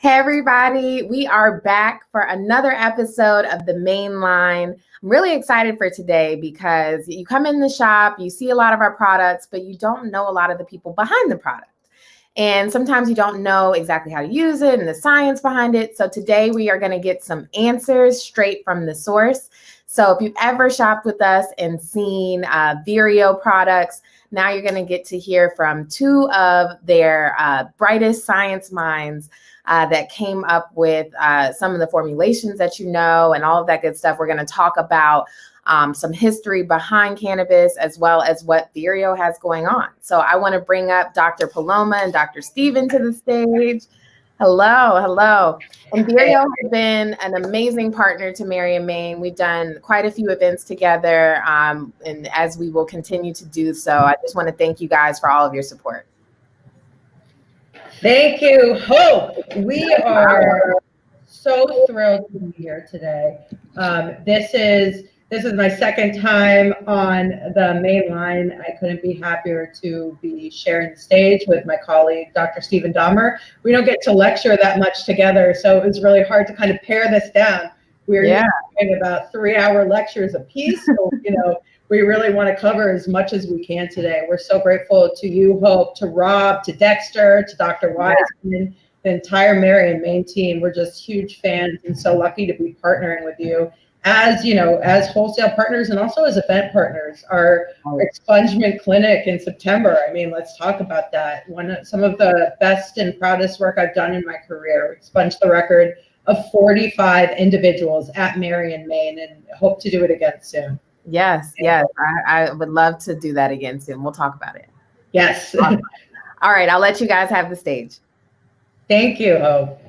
Hey everybody, we are back for another episode of The Main Line. I'm really excited for today because you come in the shop, you see a lot of our products, but you don't know a lot of the people behind the product. And sometimes you don't know exactly how to use it and the science behind it. So today we are going to get some answers straight from the source. So if you've ever shopped with us and seen Vireo products, now you're going to get to hear from two of their brightest science minds that came up with some of the formulations that you know and all of that good stuff. We're going to talk about some history behind cannabis as well as what Vireo has going on. So I want to bring up Dr. Paloma and Dr. Steven to the stage. Hello. And Vireo has been an amazing partner to Mary and Main. We've done quite a few events together, and as we will continue to do so. I just want to thank you guys for all of your support. Thank you, Hope. We are so thrilled to be here today. This is my second time on the main line. I couldn't be happier to be sharing the stage with my colleague, Dr. Steven Dahmer. We don't get to lecture that much together, so it was really hard to kind of pare this down. We're doing about 3-hour lectures a piece, so we really want to cover as much as we can today. We're so grateful to you, Hope, to Rob, to Dexter, to Dr. Wiseman, the entire Mary and Main team. We're just huge fans and so lucky to be partnering with you as wholesale partners and also as event partners. Our expungement clinic in September, let's talk about that. Some of the best and proudest work I've done in my career. We expunged the record of 45 individuals at Mary and Main and hope to do it again soon. Yes. I would love to do that again soon. We'll talk about it. Yes. Awesome. All right, I'll let you guys have the stage. Thank you, Hope.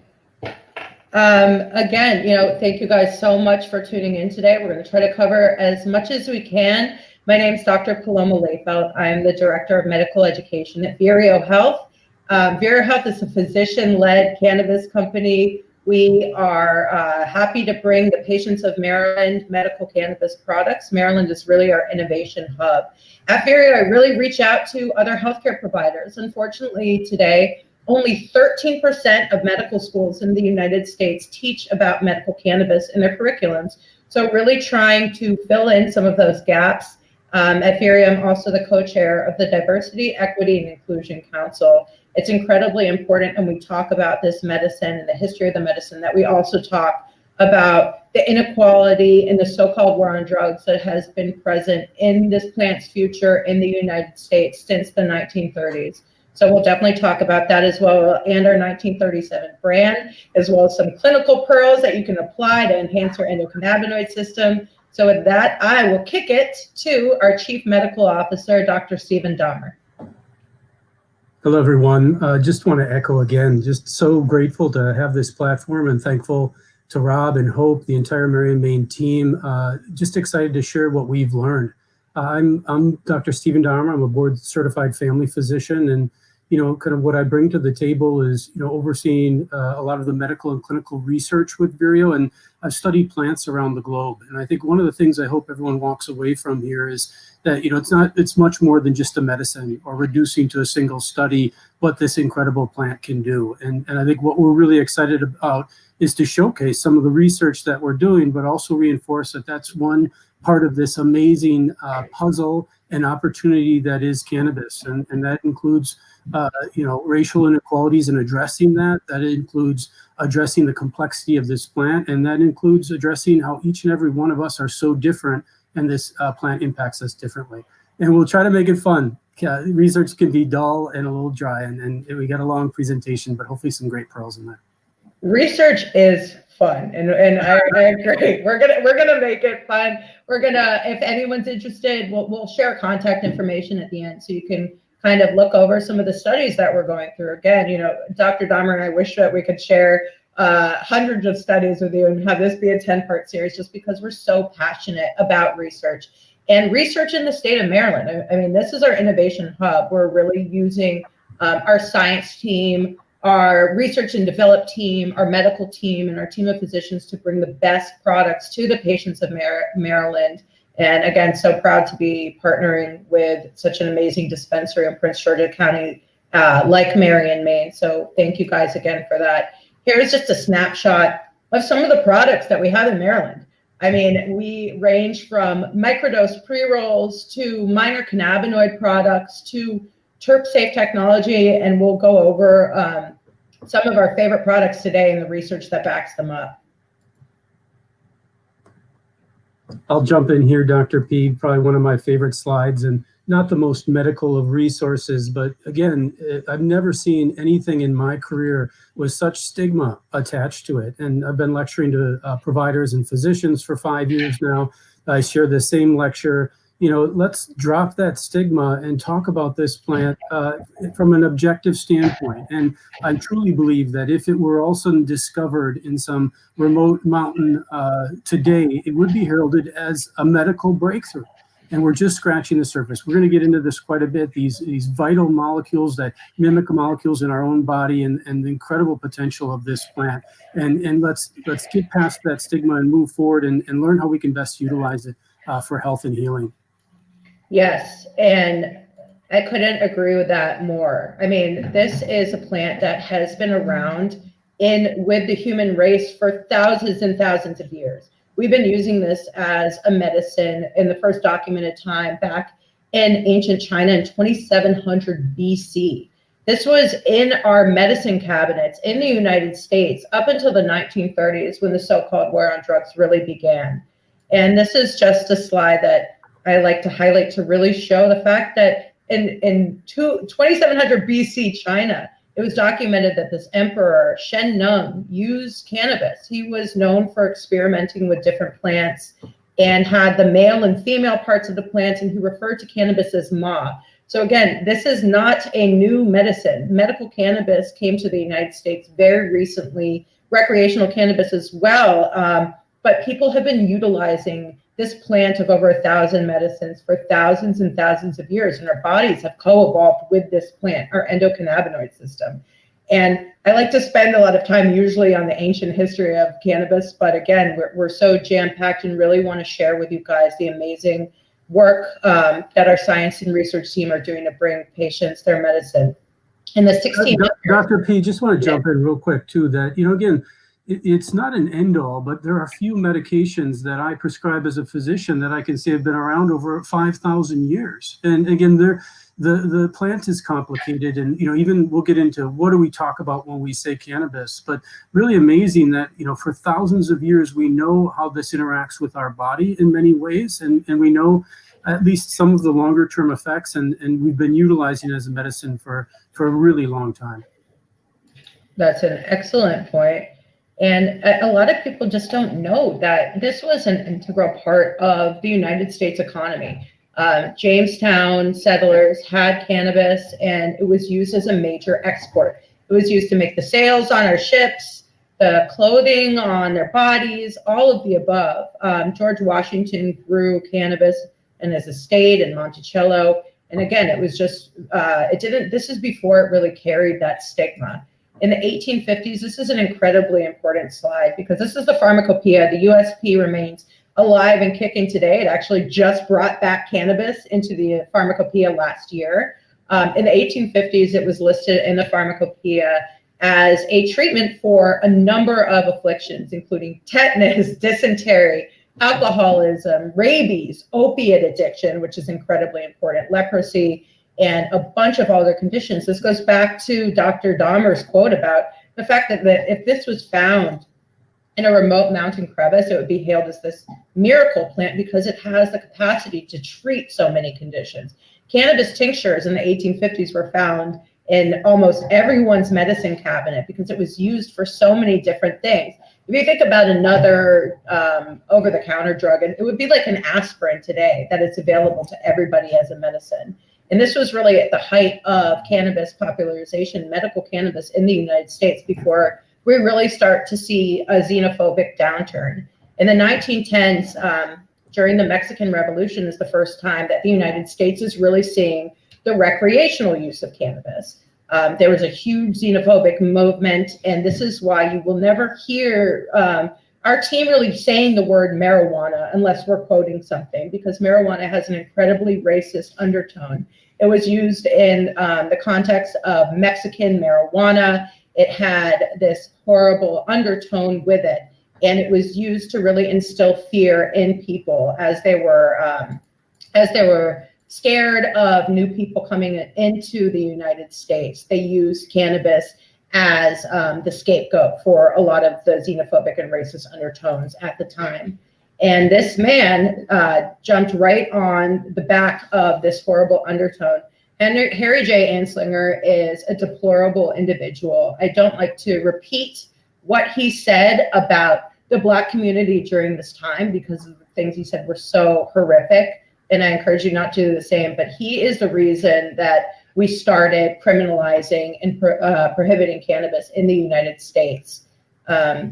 Again, thank you guys so much for tuning in today. We're going to try to cover as much as we can. My name is Dr. Paloma Lehfeldt. I'm the Director of Medical Education at Vireo Health. Vireo Health is a physician-led cannabis company. We are happy to bring the patients of Maryland medical cannabis products. Maryland is really our innovation hub. At Vireo, I really reach out to other healthcare providers. Unfortunately, today, only 13% of medical schools in the United States teach about medical cannabis in their curriculums. So really trying to fill in some of those gaps. At Vireo, I'm also the co-chair of the Diversity, Equity, and Inclusion Council. It's incredibly important, and we talk about this medicine and the history of the medicine, that we also talk about the inequality and the so-called war on drugs that has been present in this plant's future in the United States since the 1930s. So we'll definitely talk about that as well, and our 1937 brand, as well as some clinical pearls that you can apply to enhance your endocannabinoid system. So with that, I will kick it to our Chief Medical Officer, Dr. Steven Dahmer. Hello, everyone. Just want to echo again, just so grateful to have this platform and thankful to Rob and Hope, the entire Mary and Main team. Just excited to share what we've learned. I'm Dr. Steven Dahmer. I'm a board certified family physician, and kind of what I bring to the table is, overseeing a lot of the medical and clinical research with Vireo, and I've studied plants around the globe. And I think one of the things I hope everyone walks away from here is that, it's much more than just a medicine or reducing to a single study what this incredible plant can do. And I think what we're really excited about is to showcase some of the research that we're doing, but also reinforce that that's one part of this amazing puzzle and opportunity that is cannabis. And that includes racial inequalities and addressing that. That includes addressing the complexity of this plant, and that includes addressing how each and every one of us are so different, and this plant impacts us differently. And we'll try to make it fun. Research can be dull and a little dry, and we got a long presentation, but hopefully some great pearls in there. Research is fun, and I agree. We're gonna make it fun. We're gonna, if anyone's interested, we'll share contact information at the end so you can kind of look over some of the studies that we're going through. Again, Dr. Dahmer and I wish that we could share hundreds of studies with you and have this be a 10-part series, just because we're so passionate about research and research in the state of Maryland. This is our innovation hub. We're really using our science team, our research and develop team, our medical team, and our team of physicians to bring the best products to the patients of Maryland. And again, so proud to be partnering with such an amazing dispensary in Prince George's County, like Mary and Main. So thank you guys again for that. Here's just a snapshot of some of the products that we have in Maryland. I mean, we range from microdose pre-rolls to minor cannabinoid products to terp-safe technology, and we'll go over some of our favorite products today and the research that backs them up. I'll jump in here, Dr. P, probably one of my favorite slides, and not the most medical of resources, but again, I've never seen anything in my career with such stigma attached to it. And I've been lecturing to providers and physicians for 5 years now. I share the same lecture. You know, let's drop that stigma and talk about this plant from an objective standpoint. And I truly believe that if it were also discovered in some remote mountain today, it would be heralded as a medical breakthrough. And we're just scratching the surface. We're going to get into this quite a bit, these vital molecules that mimic molecules in our own body, and the incredible potential of this plant. And let's get past that stigma and move forward and learn how we can best utilize it for health and healing. Yes, and I couldn't agree with that more. I mean, this is a plant that has been around with the human race for thousands and thousands of years. We've been using this as a medicine in the first documented time back in ancient China in 2700 BC. This was in our medicine cabinets in the United States up until the 1930s, when the so-called war on drugs really began. And this is just a slide that I like to highlight to really show the fact that in 2700 BC China, it was documented that this emperor, Shen Nung, used cannabis. He was known for experimenting with different plants and had the male and female parts of the plants, and he referred to cannabis as ma. So again, this is not a new medicine. Medical cannabis came to the United States very recently, recreational cannabis as well, but people have been utilizing this plant of over 1,000 medicines for thousands and thousands of years, and our bodies have co-evolved with this plant, our endocannabinoid system. And I like to spend a lot of time usually on the ancient history of cannabis, but again, we're so jam-packed and really want to share with you guys the amazing work that our science and research team are doing to bring patients their medicine. In the 1600s. Dr. P, just want to jump in real quick too, that, you know, again, it's not an end all, but there are a few medications that I prescribe as a physician that I can say have been around over 5,000 years. And again, the plant is complicated, and, you know, even we'll get into what do we talk about when we say cannabis, but really amazing that, you know, for thousands of years, we know how this interacts with our body in many ways. And we know at least some of the longer term effects, and we've been utilizing it as a medicine for a really long time. That's an excellent point. And a lot of people just don't know that this was an integral part of the United States economy. Jamestown settlers had cannabis, and it was used as a major export. It was used to make the sails on our ships, the clothing on their bodies, all of the above. George Washington grew cannabis in his estate in Monticello. And again, it was just, this is before it really carried that stigma. In the 1850s, this is an incredibly important slide because this is the pharmacopoeia. The USP remains alive and kicking today. It actually just brought back cannabis into the pharmacopoeia last year. In the 1850s, it was listed in the pharmacopoeia as a treatment for a number of afflictions, including tetanus, dysentery, alcoholism, rabies, opiate addiction, which is incredibly important, leprosy, and a bunch of other conditions. This goes back to Dr. Dahmer's quote about the fact that if this was found in a remote mountain crevice, it would be hailed as this miracle plant because it has the capacity to treat so many conditions. Cannabis tinctures in the 1850s were found in almost everyone's medicine cabinet because it was used for so many different things. If you think about another over-the-counter drug, it would be like an aspirin today that is available to everybody as a medicine. And this was really at the height of cannabis popularization, medical cannabis in the United States, before we really start to see a xenophobic downturn. In the 1910s, during the Mexican Revolution is the first time that the United States is really seeing the recreational use of cannabis. There was a huge xenophobic movement, and this is why you will never hear our team really saying the word marijuana unless we're quoting something, because marijuana has an incredibly racist undertone. It was used in the context of Mexican marijuana, It had this horrible undertone with it, and it was used to really instill fear in people as they were scared of new people coming into the United States. They used cannabis as the scapegoat for a lot of the xenophobic and racist undertones at the time. And this man jumped right on the back of this horrible undertone. And Harry J. Anslinger is a deplorable individual. I don't like to repeat what he said about the Black community during this time because the things he said were so horrific, and I encourage you not to do the same. But he is the reason that we started criminalizing and prohibiting cannabis in the United States.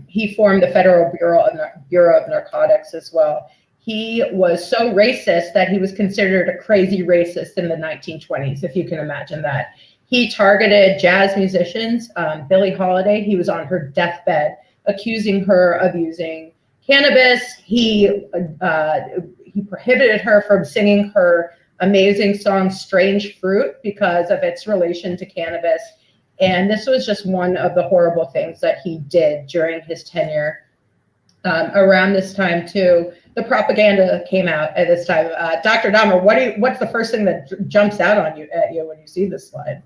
He formed the Federal Bureau of Narcotics as well. He was so racist that he was considered a crazy racist in the 1920s, if you can imagine that. He targeted jazz musicians. Billie Holiday, he was on her deathbed, accusing her of using cannabis. He prohibited her from singing her amazing song, Strange Fruit, because of its relation to cannabis. And this was just one of the horrible things that he did during his tenure. Around this time, too, the propaganda came out at this time. Dr. Dahmer, what's the first thing that jumps out at you when you see this slide?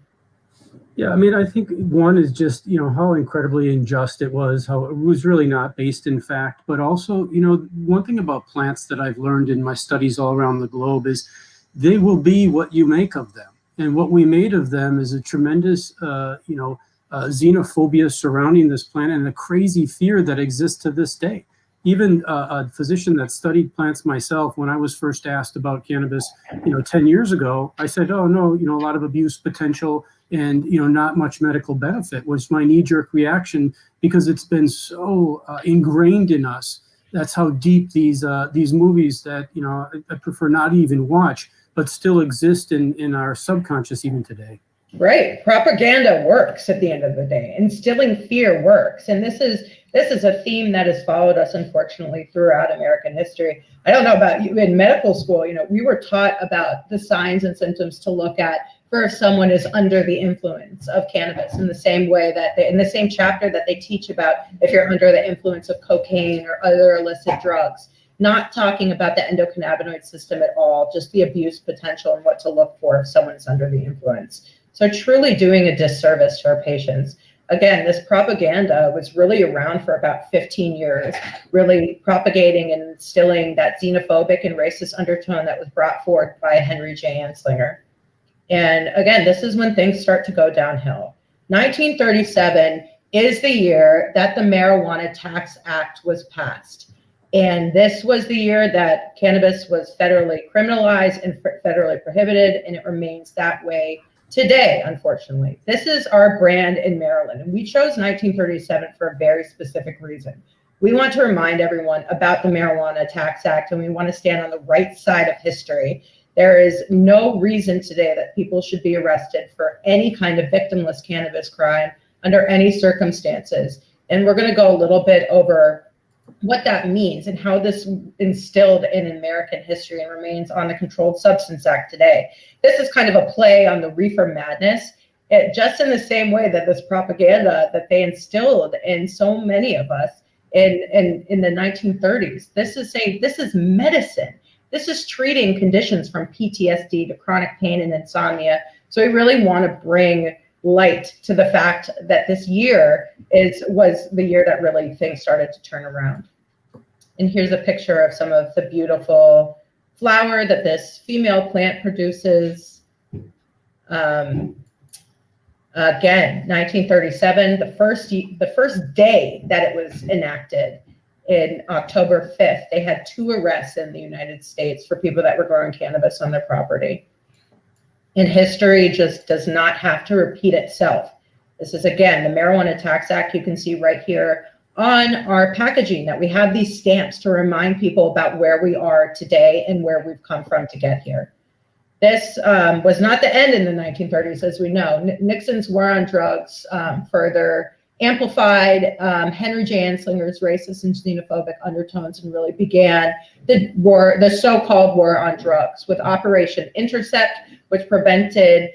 Yeah, I mean, I think one is just, how incredibly unjust it was, how it was really not based in fact, but also, one thing about plants that I've learned in my studies all around the globe is they will be what you make of them. And what we made of them is a tremendous, xenophobia surrounding this plant and a crazy fear that exists to this day. Even a physician that studied plants myself, when I was first asked about cannabis, 10 years ago, I said, oh no, a lot of abuse potential and, not much medical benefit was my knee-jerk reaction because it's been so ingrained in us. That's how deep these movies that, I prefer not even watch, but still exist in our subconscious even today. Right. Propaganda works at the end of the day. Instilling fear works. And this is a theme that has followed us, unfortunately, throughout American history. I don't know about you in medical school, we were taught about the signs and symptoms to look at for if someone is under the influence of cannabis, in the same way that in the same chapter that they teach about if you're under the influence of cocaine or other illicit drugs. Not talking about the endocannabinoid system at all, just the abuse potential and what to look for if someone is under the influence. So truly doing a disservice to our patients. Again, this propaganda was really around for about 15 years, really propagating and instilling that xenophobic and racist undertone that was brought forth by Henry J. Anslinger. And again, this is when things start to go downhill. 1937 is the year that the Marijuana Tax Act was passed. And this was the year that cannabis was federally criminalized and federally prohibited, and it remains that way today, unfortunately. This is our brand in Maryland, and we chose 1937 for a very specific reason. We want to remind everyone about the Marijuana Tax Act, and we want to stand on the right side of history. There is no reason today that people should be arrested for any kind of victimless cannabis crime under any circumstances. And we're going to go a little bit over what that means and how this instilled in American history and remains on the Controlled Substance Act today. This is kind of a play on the reefer madness, just in the same way that this propaganda that they instilled in so many of us in the 1930s. This is medicine. This is treating conditions from PTSD to chronic pain and insomnia. So we really want to bring light to the fact that this year was the year that really things started to turn around. And here's a picture of some of the beautiful flower that this female plant produces. Again, 1937, the first day that it was enacted, in October 5th, they had 2 arrests in the United States for people that were growing cannabis on their property. And history just does not have to repeat itself. This is, again, the Marijuana Tax Act. You can see right here on our packaging that we have these stamps to remind people about where we are today and where we've come from to get here. This was not the end in the 1930s, as we know. Nixon's war on drugs further amplified Henry J. Anslinger's racist and xenophobic undertones and really began the so-called war on drugs with Operation Intercept, which prevented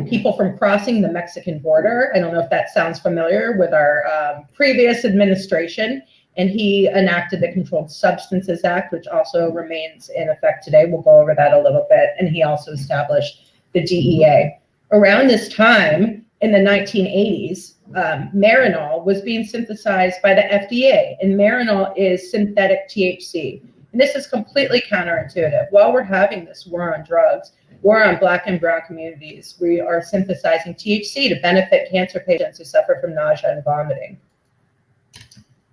people from crossing the Mexican border. I don't know if that sounds familiar with our previous administration. And he enacted the Controlled Substances Act, which also remains in effect today. We'll go over that a little bit. And he also established the DEA. Around this time, in the 1980s, Marinol was being synthesized by the FDA, and Marinol is synthetic THC. And this is completely counterintuitive. While we're having this war on drugs, war on Black and brown communities, we are synthesizing THC to benefit cancer patients who suffer from nausea and vomiting.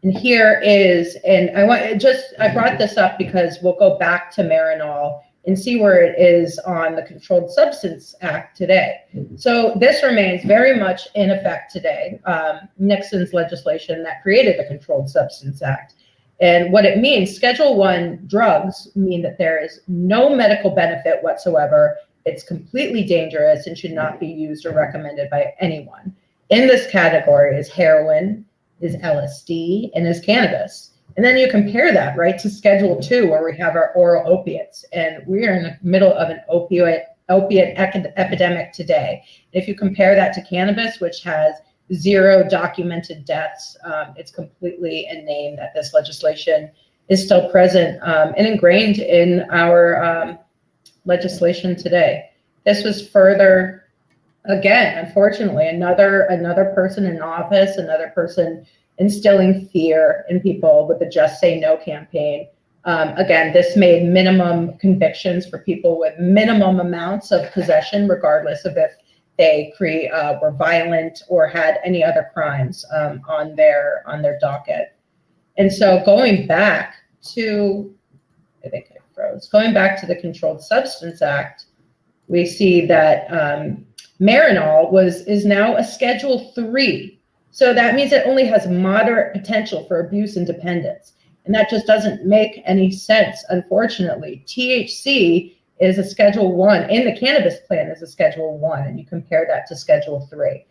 And here is, and I brought this up because we'll go back to Marinol and see where it is on the Controlled Substance Act today. So this remains very much in effect today, Nixon's legislation that created the Controlled Substance Act. And what it means, Schedule I drugs mean that there is no medical benefit whatsoever. It's completely dangerous and should not be used or recommended by anyone. In this category is heroin, is LSD, and is cannabis. And then you compare that, right, to Schedule II, where we have our oral opiates. And we are in the middle of an opiate epidemic today. If you compare that to cannabis, which has 0 documented deaths, it's completely in name that this legislation is still present and ingrained in our legislation today. This was further, again, unfortunately, another person in office, another person instilling fear in people with the Just Say No campaign. Again, this made minimum convictions for people with minimum amounts of possession, regardless of if they were violent or had any other crimes on their docket. And so going back to, I think I froze, going back to the Controlled Substance Act, we see that Marinol is now a Schedule III. So that means it only has moderate potential for abuse and dependence. And that just doesn't make any sense, unfortunately. THC is a Schedule I, and the cannabis plan is a Schedule I, and you compare that to Schedule III.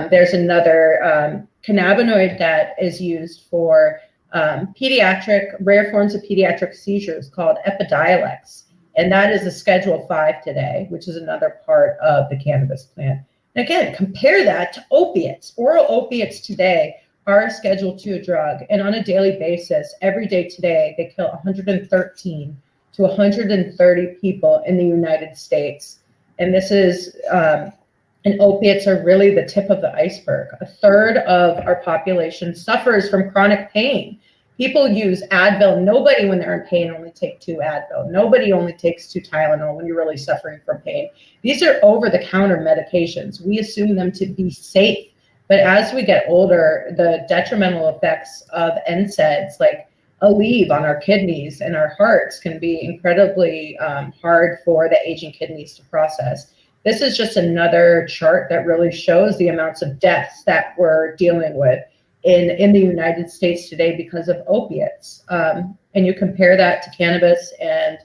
There's another cannabinoid that is used for rare forms of pediatric seizures called Epidiolex, and that is a Schedule V today, which is another part of the cannabis plan. And again, compare that to opiates. Oral opiates today are a Schedule II drug, and on a daily basis, every day today, they kill 113 to 130 people in the United States. And this is, and opiates are really the tip of the iceberg. A third of our population suffers from chronic pain. People use Advil. Nobody, when they're in pain, only take 2 Advil. Nobody only takes 2 Tylenol when you're really suffering from pain. These are over-the-counter medications. We assume them to be safe. But as we get older, the detrimental effects of NSAIDs, like Aleve on our kidneys and our hearts, can be incredibly hard for the aging kidneys to process. This is just another chart that really shows the amounts of deaths that we're dealing with in the United States today because of opiates. And you compare that to cannabis, and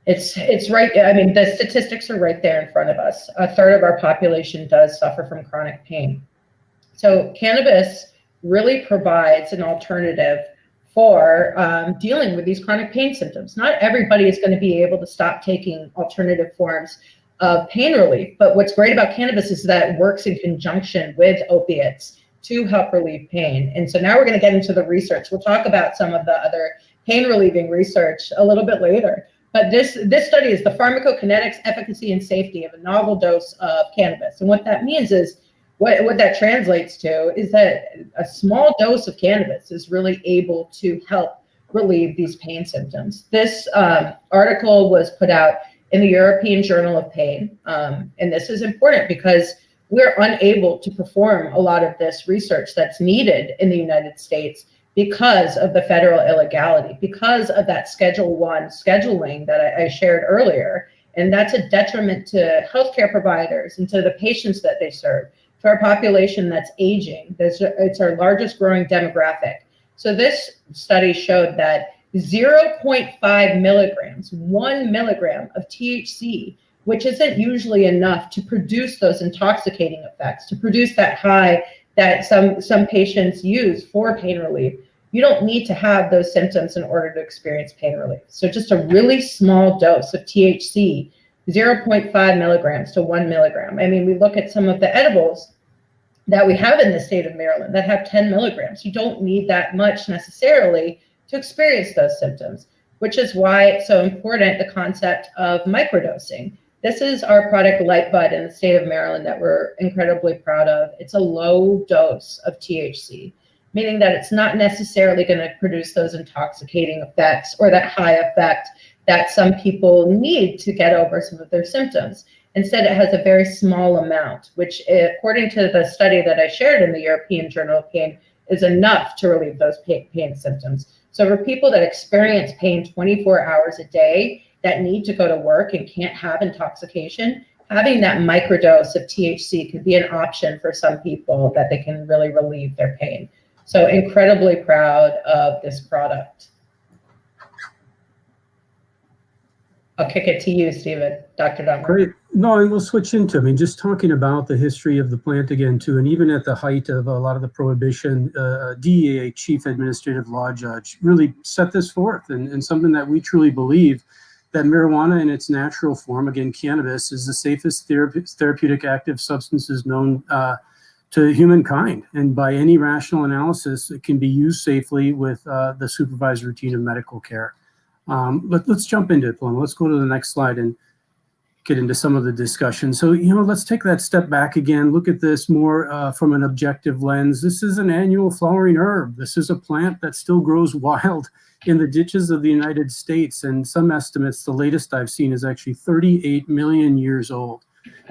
it's right. I mean, the statistics are right there in front of us. A third of our population does suffer from chronic pain. So cannabis really provides an alternative for dealing with these chronic pain symptoms. Not everybody is going to be able to stop taking alternative forms of pain relief, but what's great about cannabis is that it works in conjunction with opiates to help relieve pain. And so now we're going to get into the research. We'll talk about some of the other pain relieving research a little bit later. But this study is the pharmacokinetics, efficacy, and safety of a novel dose of cannabis. And what that means is, what that translates to is that a small dose of cannabis is really able to help relieve these pain symptoms. This article was put out in the European Journal of Pain. And this is important because we're unable to perform a lot of this research that's needed in the United States because of the federal illegality, because of that Schedule I scheduling that I shared earlier. And that's a detriment to healthcare providers and to the patients that they serve, to our population that's aging. It's our largest growing demographic. So this study showed that 0.5 milligrams, 1 milligram of THC, which isn't usually enough to produce those intoxicating effects, to produce that high that some patients use for pain relief. You don't need to have those symptoms in order to experience pain relief. So just a really small dose of THC 0.5 milligrams to 1 milligram. I mean, we look at some of the edibles that we have in the state of Maryland that have 10 milligrams. You don't need that much necessarily to experience those symptoms, which is why it's so important, the concept of microdosing. This is our product Lightbud in the state of Maryland that we're incredibly proud of. It's a low dose of THC, meaning that it's not necessarily going to produce those intoxicating effects or that high effect that some people need to get over some of their symptoms. Instead, it has a very small amount, which according to the study that I shared in the European Journal of Pain, is enough to relieve those pain symptoms. So for people that experience pain 24 hours a day, that need to go to work and can't have intoxication, having that microdose of THC could be an option for some people that they can really relieve their pain. So incredibly proud of this product. I'll kick it to you, Stephen, Dr. Dahmer. Great. No, and we'll switch into, I mean, just talking about the history of the plant again, too, and even at the height of a lot of the prohibition, DEA Chief Administrative Law Judge really set this forth, and something that we truly believe that marijuana in its natural form, again, cannabis, is the safest therapeutic active substances known to humankind. And by any rational analysis, it can be used safely with the supervised routine of medical care. Let's jump into it, Paloma. Let's go to the next slide and get into some of the discussion. So, let's take that step back again, look at this more from an objective lens. This is an annual flowering herb. This is a plant that still grows wild in the ditches of the United States. And some estimates, the latest I've seen, is actually 38 million years old.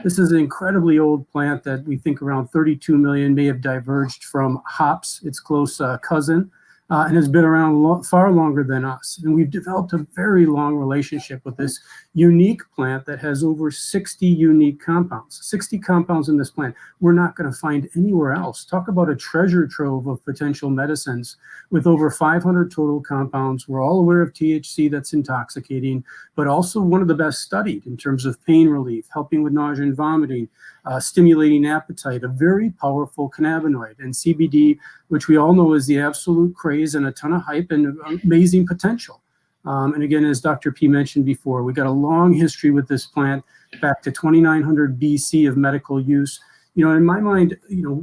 This is an incredibly old plant that we think around 32 million may have diverged from hops, its close cousin, and has been around far longer than us. And we've developed a very long relationship with this unique plant that has over 60 unique compounds. 60 compounds in this plant we're not going to find anywhere else. Talk about a treasure trove of potential medicines with over 500 total compounds. We're all aware of THC that's intoxicating, but also one of the best studied in terms of pain relief, helping with nausea and vomiting, stimulating appetite, a very powerful cannabinoid, and CBD, which we all know is the absolute craze and a ton of hype and amazing potential. And again, as Dr. P mentioned before, we got a long history with this plant back to 2900 BC of medical use. In my mind,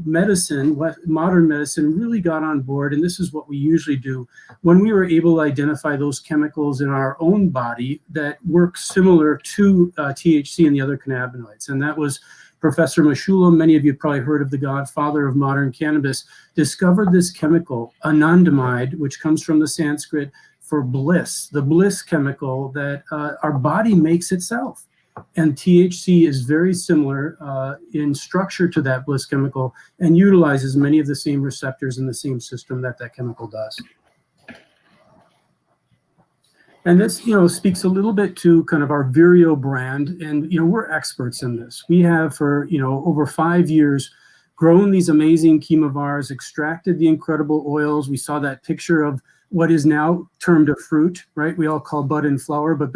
medicine, modern medicine really got on board, and this is what we usually do when we were able to identify those chemicals in our own body that work similar to THC and the other cannabinoids. And that was Professor Meshulam, many of you probably heard of the godfather of modern cannabis, discovered this chemical, anandamide, which comes from the Sanskrit for bliss, the bliss chemical that our body makes itself. And THC is very similar in structure to that bliss chemical and utilizes many of the same receptors in the same system that chemical does. And this, speaks a little bit to kind of our Vireo brand. And, we're experts in this. We have for, over 5 years grown these amazing chemovars, extracted the incredible oils. We saw that picture of what is now termed a fruit, right? We all call bud and flower, but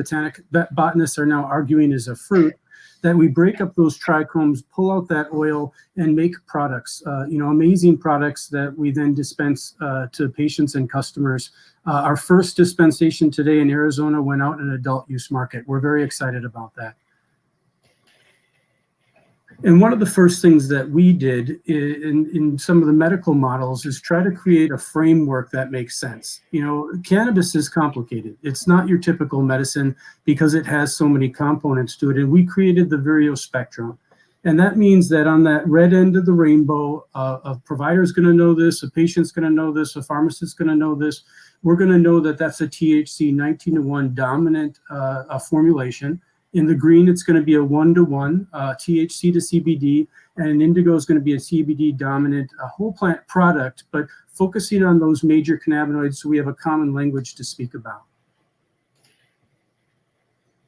botanists are now arguing is a fruit, that we break up those trichomes, pull out that oil, and make products, amazing products that we then dispense to patients and customers. Our first dispensation today in Arizona went out in an adult use market. We're very excited about that. And one of the first things that we did in some of the medical models is try to create a framework that makes sense. Cannabis is complicated. It's not your typical medicine because it has so many components to it. And we created the Vireo spectrum. And that means that on that red end of the rainbow, a provider's going to know this, a patient's going to know this, a pharmacist's going to know this. We're going to know that that's a THC 19-to-1 dominant formulation. In the green, it's going to be a 1-to-1 THC to CBD, and in indigo is going to be a CBD dominant whole plant product, but focusing on those major cannabinoids so we have a common language to speak about.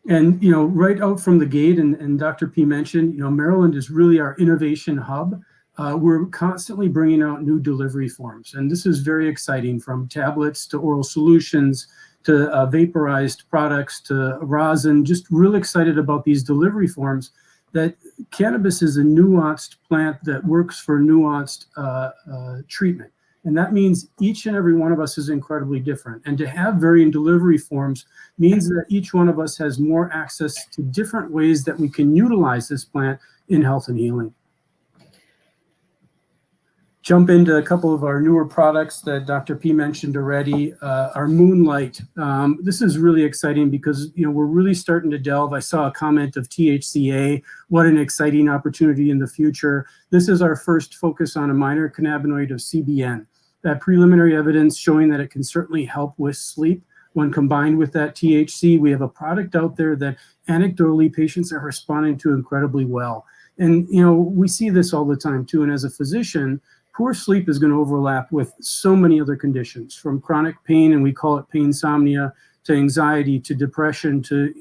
And, right out from the gate, and Dr. P mentioned, Maryland is really our innovation hub. We're constantly bringing out new delivery forms, and this is very exciting, from tablets to oral solutions to vaporized products to rosin. Just real excited about these delivery forms, that cannabis is a nuanced plant that works for nuanced treatment. And that means each and every one of us is incredibly different. And to have varying delivery forms means that each one of us has more access to different ways that we can utilize this plant in health and healing. Jump into a couple of our newer products that Dr. P mentioned already. Our Moonlight. This is really exciting because we're really starting to delve. I saw a comment of THCA. What an exciting opportunity in the future. This is our first focus on a minor cannabinoid of CBN. That preliminary evidence showing that it can certainly help with sleep when combined with that THC. We have a product out there that anecdotally patients are responding to incredibly well. And we see this all the time too. And as a physician, poor sleep is going to overlap with so many other conditions, from chronic pain, and we call it pain insomnia, to anxiety, to depression, to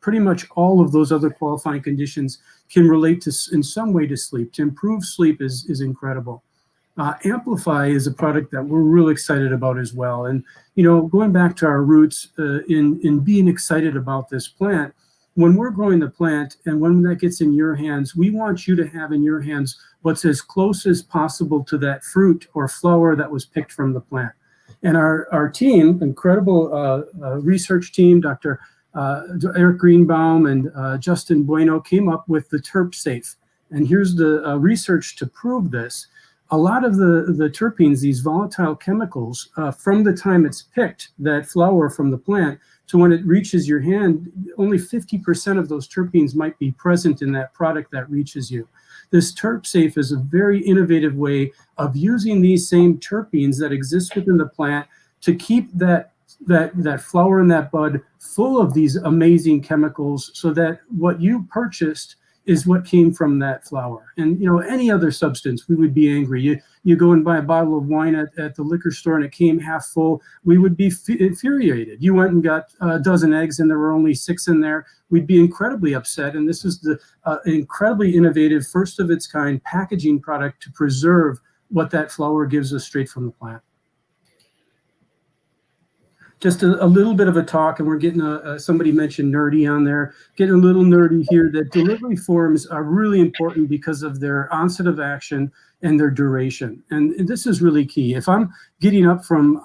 pretty much all of those other qualifying conditions can relate to, in some way, to sleep. To improve sleep is incredible. Amplify is a product that we're real excited about as well. And going back to our roots in being excited about this plant, when we're growing the plant and when that gets in your hands, we want you to have in your hands what's as close as possible to that fruit or flower that was picked from the plant. And our team, incredible research team, Dr. Eric Greenbaum and Justin Bueno, came up with the Terp Safe. And here's the research to prove this. A lot of the terpenes, these volatile chemicals, from the time it's picked, that flower from the plant, to when it reaches your hand, only 50% of those terpenes might be present in that product that reaches you. This Terp Safe is a very innovative way of using these same terpenes that exist within the plant to keep that flower and that bud full of these amazing chemicals, so that what you purchased is what came from that flower. And any other substance, we would be angry. You go and buy a bottle of wine at the liquor store and it came half full, we would be infuriated. You went and got a dozen eggs and there were only 6 in there, we'd be incredibly upset. And this is the incredibly innovative, first of its kind packaging product to preserve what that flower gives us straight from the plant. Just a little bit of a talk, and we're getting somebody mentioned nerdy on there, getting a little nerdy here, that delivery forms are really important because of their onset of action and their duration. And this is really key. If I'm getting up from,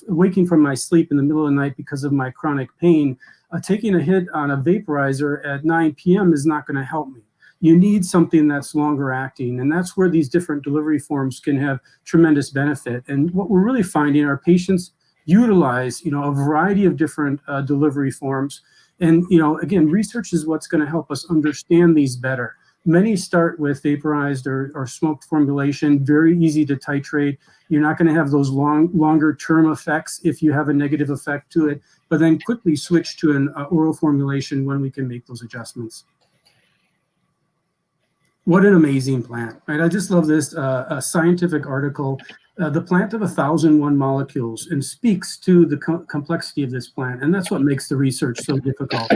waking from my sleep in the middle of the night because of my chronic pain, taking a hit on a vaporizer at 9 p.m. is not going to help me. You need something that's longer acting, and that's where these different delivery forms can have tremendous benefit. And what we're really finding, our patients utilize a variety of different delivery forms. And again, research is what's going to help us understand these better. Many start with vaporized or smoked formulation, very easy to titrate. You're not going to have those longer term effects if you have a negative effect to it, but then quickly switch to an oral formulation when we can make those adjustments. What an amazing plant, right? I just love this, a scientific article, the plant of 1,001 molecules, and speaks to the complexity of this plant. And that's what makes the research so difficult.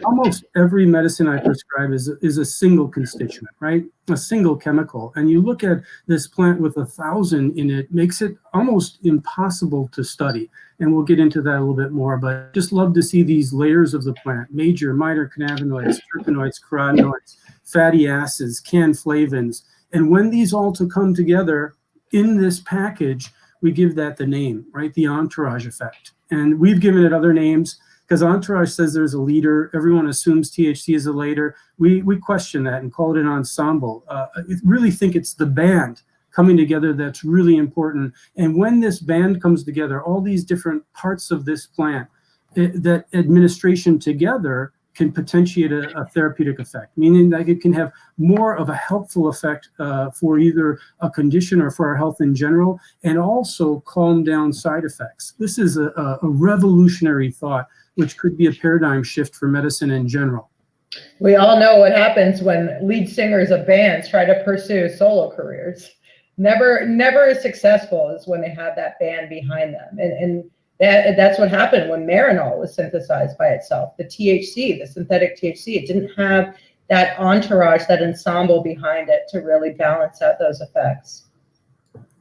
Almost every medicine I prescribe is a single constituent, right? A single chemical. And you look at this plant with 1,000 in it, makes it almost impossible to study. And we'll get into that a little bit more, but just love to see these layers of the plant: major, minor cannabinoids, terpenoids, carotenoids, fatty acids, canflavins. And when these all to come together in this package, we give that the name, right? The entourage effect. And we've given it other names because entourage says there's a leader. Everyone assumes THC is a leader. We question that and call it an ensemble. I really think it's the band coming together that's really important. And when this band comes together, all these different parts of this plant, that administration together can potentiate a therapeutic effect, meaning that it can have more of a helpful effect for either a condition or for our health in general, and also calm down side effects. This is a revolutionary thought, which could be a paradigm shift for medicine in general. We all know what happens when lead singers of bands try to pursue solo careers. Never as successful as when they have that band behind them. And that's what happened when Marinol was synthesized by itself. The THC, the synthetic THC, it didn't have that entourage, that ensemble behind it to really balance out those effects.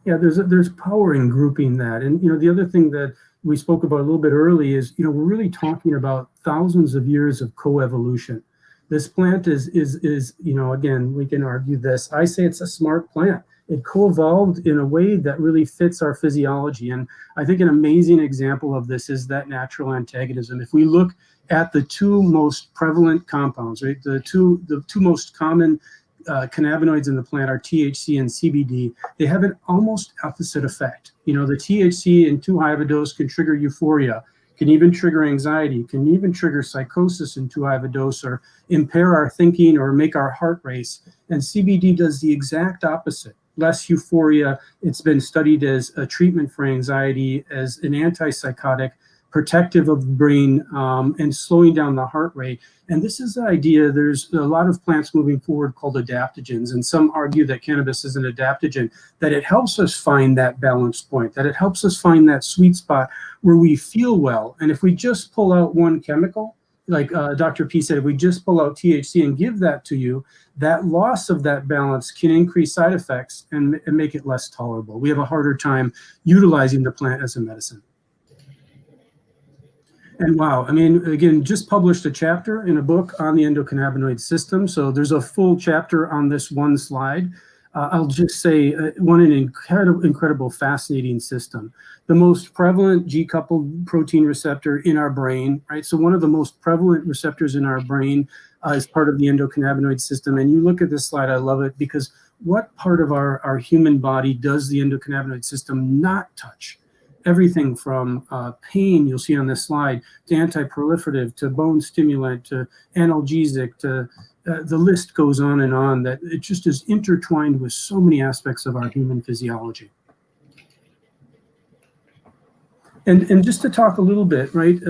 Yeah, there's power in grouping that. And the other thing that we spoke about a little bit early is, we're really talking about thousands of years of coevolution. This plant is again, we can argue this. I say it's a smart plant. it co-evolved in a way that really fits our physiology. And I think an amazing example of this is that natural antagonism. If we look at the two most prevalent compounds, right, the two most common cannabinoids in the plant are THC and CBD. They have an almost opposite effect. The THC in too high of a dose can trigger euphoria, can even trigger anxiety, can even trigger psychosis in too high of a dose, or impair our thinking or make our heart race. And CBD does the exact opposite. Less euphoria. It's been studied as a treatment for anxiety, as an antipsychotic, protective of the brain, and slowing down the heart rate. And this is the idea. There's a lot of plants moving forward called adaptogens, and some argue that cannabis is an adaptogen, that it helps us find that balance point, that it helps us find that sweet spot where we feel well. And if we just pull out one chemical, like Dr. P said, if we just pull out THC and give that to you, that loss of that balance can increase side effects and make it less tolerable. We have a harder time utilizing the plant as a medicine. And wow, I mean, again, just published a chapter in a book on the endocannabinoid system. So there's a full chapter on this one slide. I'll just say an incredible, fascinating system. The most prevalent G-coupled protein receptor in our brain, right? So one of the most prevalent receptors in our brain is part of the endocannabinoid system. And you look at this slide, I love it, because what part of our human body does the endocannabinoid system not touch? Everything from pain, you'll see on this slide, to anti-proliferative, to bone stimulant, to analgesic, to the list goes on, that it just is intertwined with so many aspects of our human physiology. And just to talk a little bit, right,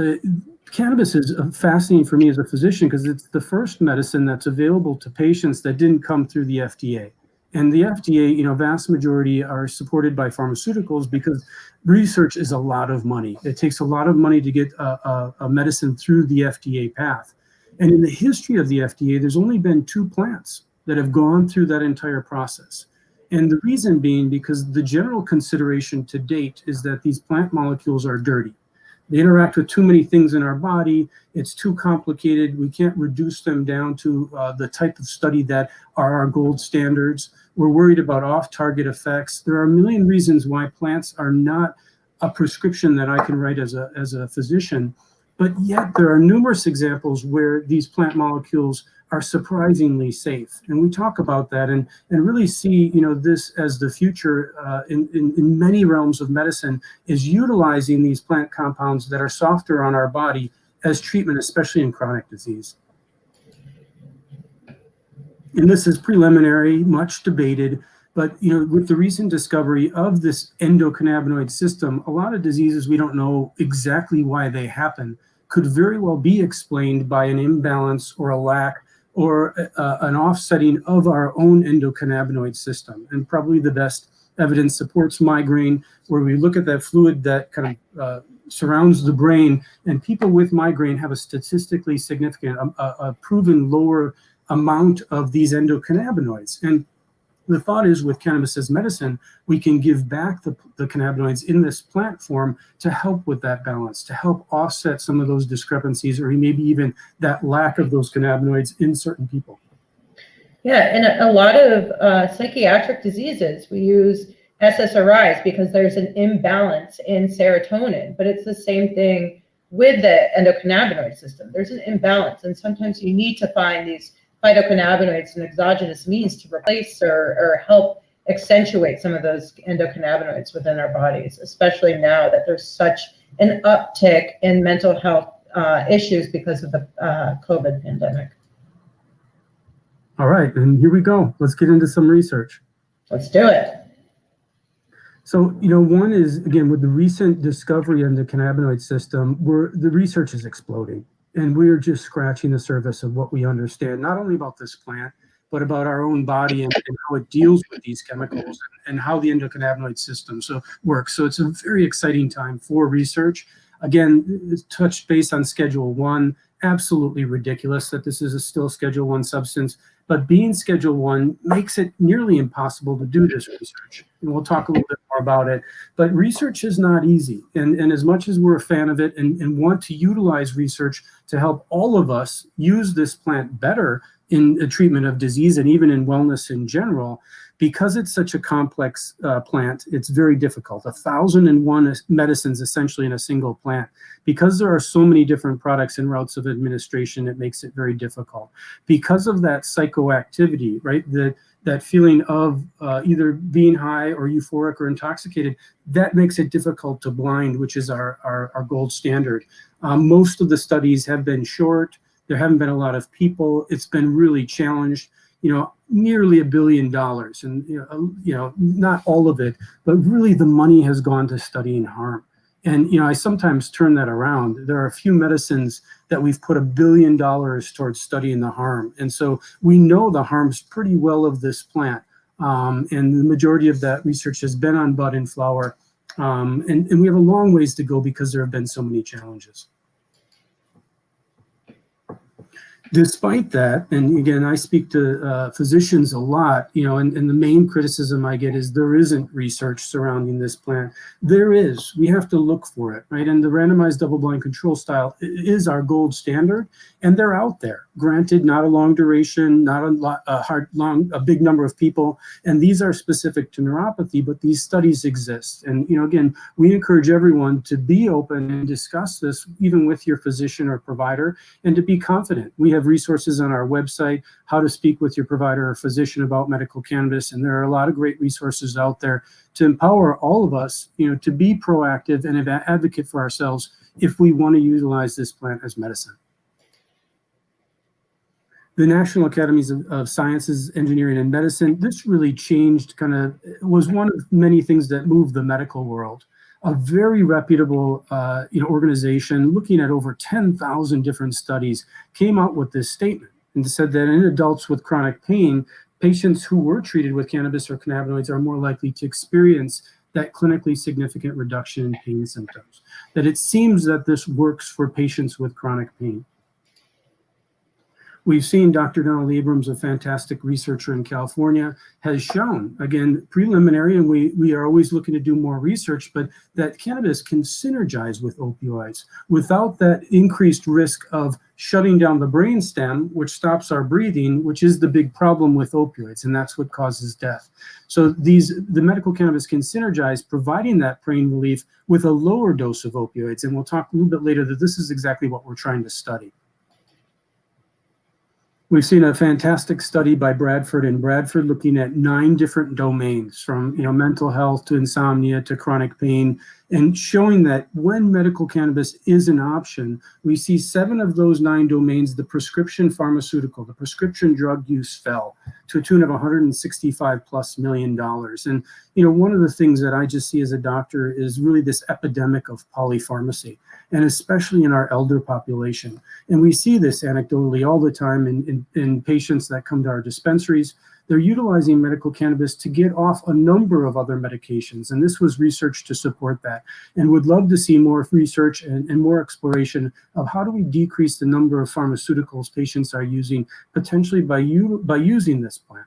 cannabis is fascinating for me as a physician because it's the first medicine that's available to patients that didn't come through the FDA. And the FDA, vast majority are supported by pharmaceuticals because research is a lot of money. It takes a lot of money to get a medicine through the FDA path. And in the history of the FDA, there's only been 2 plants that have gone through that entire process. And the reason being because the general consideration to date is that these plant molecules are dirty. They interact with too many things in our body. It's too complicated. We can't reduce them down to the type of study that are our gold standards. We're worried about off-target effects. There are a million reasons why plants are not a prescription that I can write as a physician. But yet there are numerous examples where these plant molecules are surprisingly safe. And we talk about that and really see this as the future in many realms of medicine, is utilizing these plant compounds that are softer on our body as treatment, especially in chronic disease. And this is preliminary, much debated, but with the recent discovery of this endocannabinoid system, a lot of diseases we don't know exactly why they happen could very well be explained by an imbalance or a lack or an offsetting of our own endocannabinoid system. And probably the best evidence supports migraine, where we look at that fluid that kind of surrounds the brain, and people with migraine have a statistically significant, a proven lower amount of these endocannabinoids. And the thought is, with cannabis as medicine, we can give back the cannabinoids in this plant form to help with that balance, to help offset some of those discrepancies, or maybe even that lack of those cannabinoids in certain people. Yeah, in a lot of psychiatric diseases, we use SSRIs because there's an imbalance in serotonin, but it's the same thing with the endocannabinoid system. There's an imbalance, and sometimes you need to find these phytocannabinoids and exogenous means to replace or help accentuate some of those endocannabinoids within our bodies, especially now that there's such an uptick in mental health issues because of the COVID pandemic. All right, and here we go. Let's get into some research. Let's do it. So, one is, again, with the recent discovery in the cannabinoid system, the research is exploding. And we're just scratching the surface of what we understand, not only about this plant, but about our own body and how it deals with these chemicals and how the endocannabinoid system works. So it's a very exciting time for research. Again, it's touched base on Schedule 1. Absolutely ridiculous that this is still Schedule 1 substance. But being Schedule 1 makes it nearly impossible to do this research. And we'll talk a little bit more about it. But research is not easy. And as much as we're a fan of it and want to utilize research to help all of us use this plant better in the treatment of disease and even in wellness in general. Because it's such a complex plant, it's very difficult. 1,001 medicines essentially in a single plant. Because there are so many different products and routes of administration, it makes it very difficult. Because of that psychoactivity, right, that feeling of either being high or euphoric or intoxicated, that makes it difficult to blind, which is our gold standard. Most of the studies have been short. There haven't been a lot of people. It's been really challenged. Nearly $1 billion, and not all of it, but really the money has gone to studying harm. And I sometimes turn that around. There are a few medicines that we've put $1 billion towards studying the harm, and so we know the harms pretty well of this plant. And the majority of that research has been on bud and flower, and we have a long ways to go because there have been so many challenges. Despite that, and again, I speak to physicians a lot, and the main criticism I get is there isn't research surrounding this plant. There is. We have to look for it, right? And the randomized double-blind control style is our gold standard, and they're out there. Granted, not a long duration, not a big number of people, and these are specific to neuropathy, but these studies exist. And again, we encourage everyone to be open and discuss this, even with your physician or provider, and to be confident. We have resources on our website, how to speak with your provider or physician about medical cannabis, and there are a lot of great resources out there to empower all of us, to be proactive and advocate for ourselves if we want to utilize this plant as medicine. The National Academies of Sciences, Engineering, and Medicine, this really changed, was one of many things that moved the medical world. A very reputable organization looking at over 10,000 different studies came out with this statement and said that in adults with chronic pain, patients who were treated with cannabis or cannabinoids are more likely to experience that clinically significant reduction in pain symptoms. That it seems that this works for patients with chronic pain. We've seen Dr. Donald Abrams, a fantastic researcher in California, has shown, again, preliminary, and we are always looking to do more research, but that cannabis can synergize with opioids without that increased risk of shutting down the brainstem, which stops our breathing, which is the big problem with opioids, and that's what causes death. So the medical cannabis can synergize, providing that pain relief with a lower dose of opioids, and we'll talk a little bit later that this is exactly what we're trying to study. We've seen a fantastic study by Bradford and Bradford looking at 9 different domains from mental health to insomnia to chronic pain, and showing that when medical cannabis is an option, we see 7 of those 9 domains, the prescription pharmaceutical, the prescription drug use fell to a tune of $165+ million. And one of the things that I just see as a doctor is really this epidemic of polypharmacy, and especially in our elder population. And we see this anecdotally all the time in patients that come to our dispensaries. They're utilizing medical cannabis to get off a number of other medications. And this was research to support that. And would love to see more research and more exploration of how do we decrease the number of pharmaceuticals patients are using, potentially by using this plant.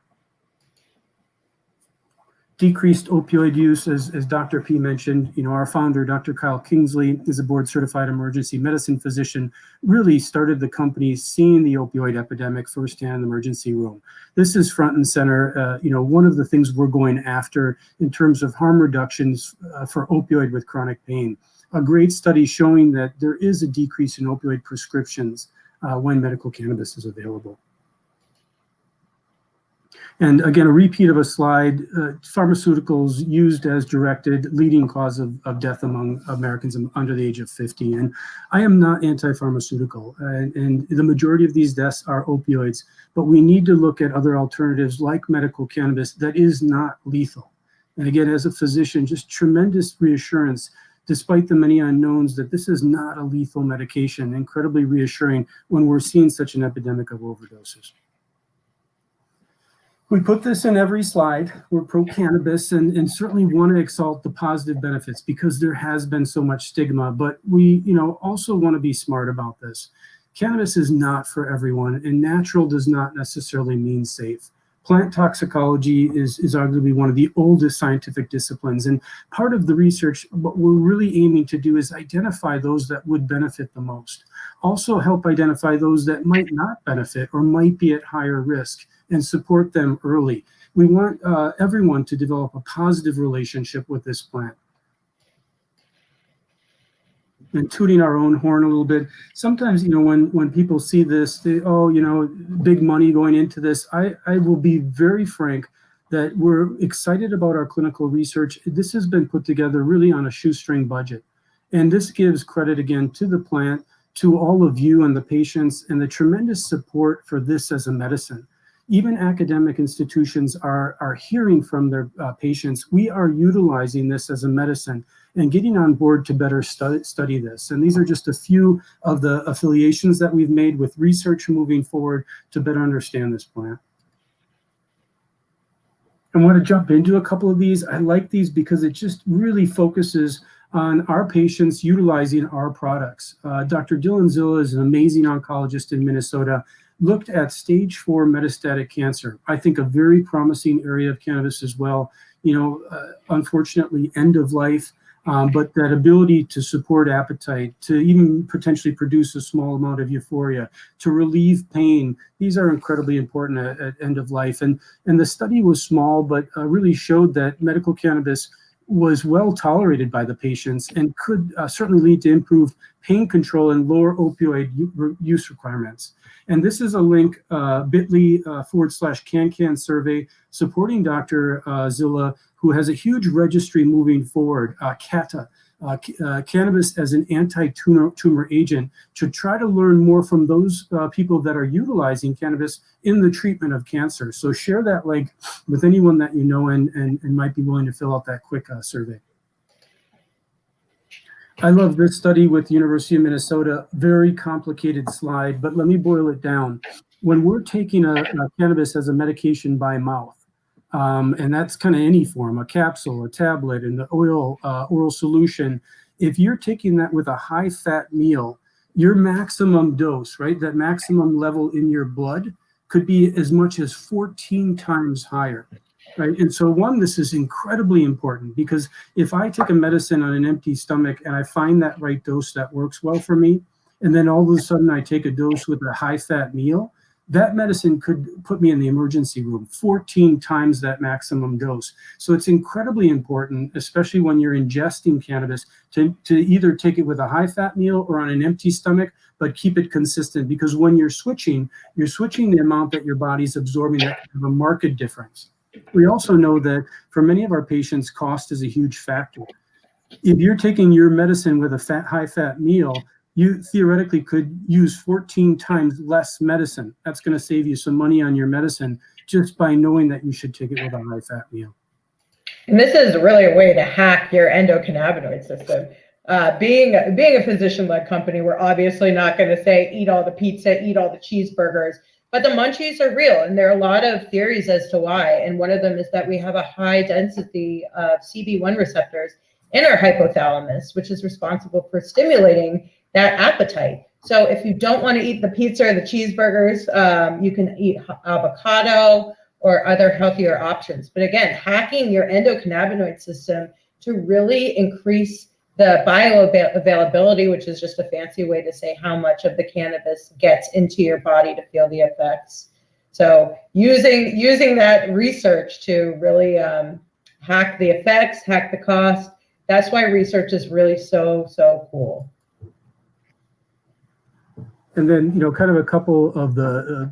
Decreased opioid use, as Dr. P mentioned, our founder, Dr. Kyle Kingsley, is a board-certified emergency medicine physician, really started the company seeing the opioid epidemic firsthand in the emergency room. This is front and center, one of the things we're going after in terms of harm reductions for opioid with chronic pain. A great study showing that there is a decrease in opioid prescriptions when medical cannabis is available. And again, a repeat of a slide, pharmaceuticals used as directed, leading cause of death among Americans under the age of 50. And I am not anti-pharmaceutical, and the majority of these deaths are opioids, but we need to look at other alternatives like medical cannabis that is not lethal. And again, as a physician, just tremendous reassurance, despite the many unknowns, that this is not a lethal medication, incredibly reassuring when we're seeing such an epidemic of overdoses. We put this in every slide. We're pro-cannabis and certainly want to exalt the positive benefits because there has been so much stigma, but we also want to be smart about this. Cannabis is not for everyone, and natural does not necessarily mean safe. Plant toxicology is arguably one of the oldest scientific disciplines. And part of the research, what we're really aiming to do is identify those that would benefit the most. Also help identify those that might not benefit or might be at higher risk and support them early. We want everyone to develop a positive relationship with this plant. And tooting our own horn a little bit. Sometimes, when people see this, they, big money going into this. I will be very frank that we're excited about our clinical research. This has been put together really on a shoestring budget. And this gives credit again to the plant, to all of you and the patients, and the tremendous support for this as a medicine. Even academic institutions are hearing from their patients, we are utilizing this as a medicine and getting on board to better study this. And these are just a few of the affiliations that we've made with research moving forward to better understand this plant. I want to jump into a couple of these. I like these because it just really focuses on our patients utilizing our products. Dr. Dylan Zilla is an amazing oncologist in Minnesota, looked at stage 4 metastatic cancer. I think a very promising area of cannabis as well. Unfortunately, end of life, but that ability to support appetite, to even potentially produce a small amount of euphoria, to relieve pain. These are incredibly important at end of life. And the study was small, but really showed that medical cannabis was well tolerated by the patients and could certainly lead to improved pain control and lower opioid use requirements. And this is a link, bit.ly/CanCan survey supporting Dr. Zilla, who has a huge registry moving forward, CATA, cannabis as an anti-tumor agent, to try to learn more from those people that are utilizing cannabis in the treatment of cancer. So share that link with anyone that you know and might be willing to fill out that quick survey. I love this study with University of Minnesota. Very complicated slide, but let me boil it down. When we're taking a cannabis as a medication by mouth, and that's kind of any form, a capsule, a tablet, and the oral solution, if you're taking that with a high-fat meal, your maximum dose, right, that maximum level in your blood could be as much as 14 times higher. Right. And so this is incredibly important, because if I take a medicine on an empty stomach and I find that right dose that works well for me, and then all of a sudden I take a dose with a high fat meal, that medicine could put me in the emergency room 14 times that maximum dose. So it's incredibly important, especially when you're ingesting cannabis, to either take it with a high fat meal or on an empty stomach, but keep it consistent, because when you're switching the amount that your body's absorbing. That can have a marked difference. We also know that for many of our patients, cost is a huge factor. If you're taking your medicine with a high-fat meal, you theoretically could use 14 times less medicine. That's going to save you some money on your medicine just by knowing that you should take it with a high-fat meal. And this is really a way to hack your endocannabinoid system. Being a physician-led company, we're obviously not going to say eat all the pizza, eat all the cheeseburgers. But the munchies are real, and there are a lot of theories as to why. And one of them is that we have a high density of CB1 receptors in our hypothalamus, which is responsible for stimulating that appetite. So if you don't want to eat the pizza or the cheeseburgers, you can eat avocado or other healthier options. But again, hacking your endocannabinoid system to really increase the bioavailability, which is just a fancy way to say how much of the cannabis gets into your body to feel the effects. So using that research to really hack the effects, hack the cost. That's why research is really so cool. And then, kind of a couple of the